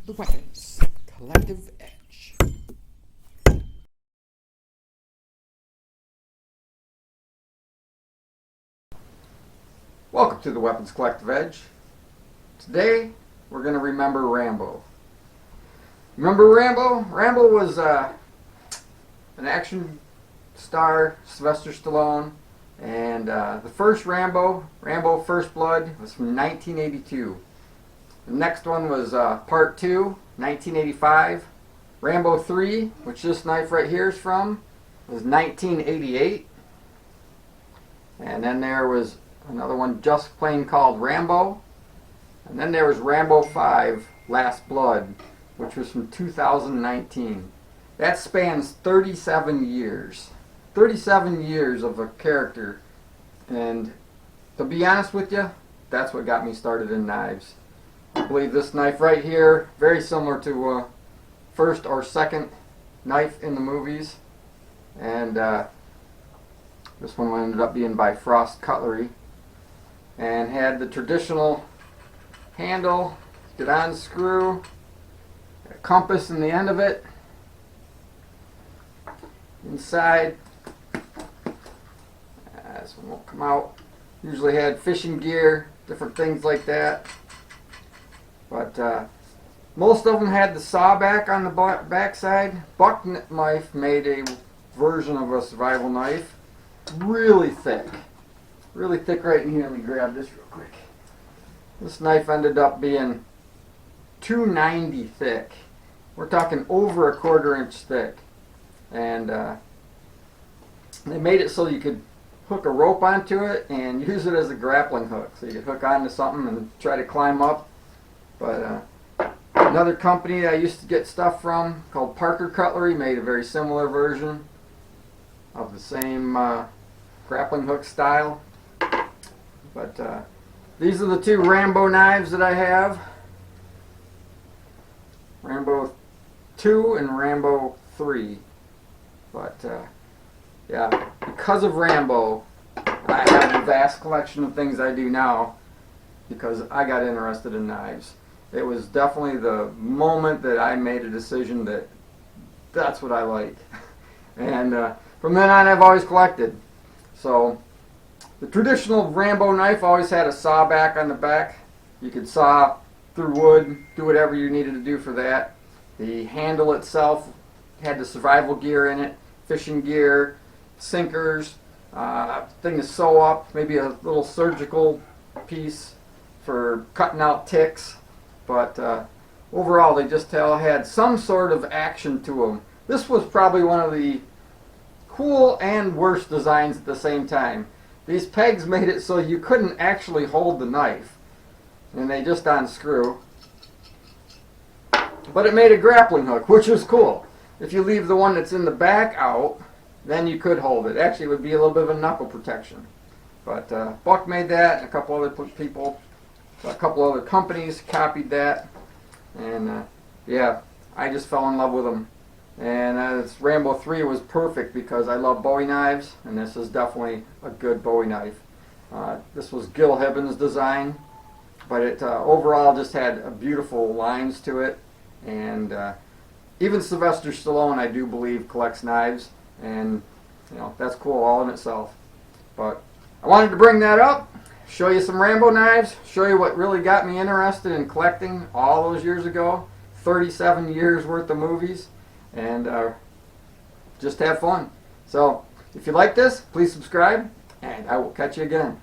the Weapons Collective Edge. Welcome to the Weapons Collective Edge. Today we're going to remember Rambo. Remember Rambo? Rambo was an action star, Sylvester Stallone, and the first Rambo, Rambo First Blood, was from 1982. The next one was Part 2, 1985. Rambo 3, which this knife right here is from, was 1988. And then there was another one just plain called Rambo. And then there was Rambo 5, Last Blood, which was from 2019. That spans 37 years. 37 years of a character. And to be honest with you, that's what got me started in knives. I believe this knife right here, very similar to first or second knife in the movies. And this one ended up being by Frost Cutlery. And had the traditional handle, get on screw, a compass in the end of it. Inside, this one won't come out. Usually had fishing gear, different things like that. But most of them had the sawback on the back side. Buck knife made a version of a survival knife. Really thick. Really thick right in here. Let me grab this real quick. This knife ended up being 290 thick. We're talking over a 1/4 inch thick. And they made it so you could hook a rope onto it and use it as a grappling hook. So you could hook onto something and try to climb up. But another company I used to get stuff from called Parker Cutlery made a very similar version of the same grappling hook style. But these are the two Rambo knives that I have. Rambo 2 and Rambo 3. But yeah, because of Rambo, I have a vast collection of things I do now because I got interested in knives. It was definitely the moment that I made a decision that that's what I like. And from then on, I've always collected. So the traditional Rambo knife always had a saw back on the back. You could saw through wood, do whatever you needed to do for that. The handle itself had the survival gear in it, fishing gear, sinkers, thing to sew up, maybe a little surgical piece for cutting out ticks. But overall, they just all had some sort of action to them. This was probably one of the cool and worst designs at the same time. These pegs made it so you couldn't actually hold the knife, and they just unscrew. But it made a grappling hook, which was cool. If you leave the one that's in the back out, then you could hold it. Actually, it would be a little bit of a knuckle protection. But Buck made that, and a couple other people. A couple other companies copied that, and yeah, I just fell in love with them. And this Rambo 3 was perfect because I love Bowie knives, and this is definitely a good Bowie knife. This was Gil Hibben's design, but it overall just had beautiful lines to it. And even Sylvester Stallone, I do believe, collects knives, and you know that's cool all in itself. But I wanted to bring that up. Show you some Rambo knives, show you what really got me interested in collecting all those years ago, 37 years worth of movies, and just have fun. So if you like this, please subscribe, and I will catch you again.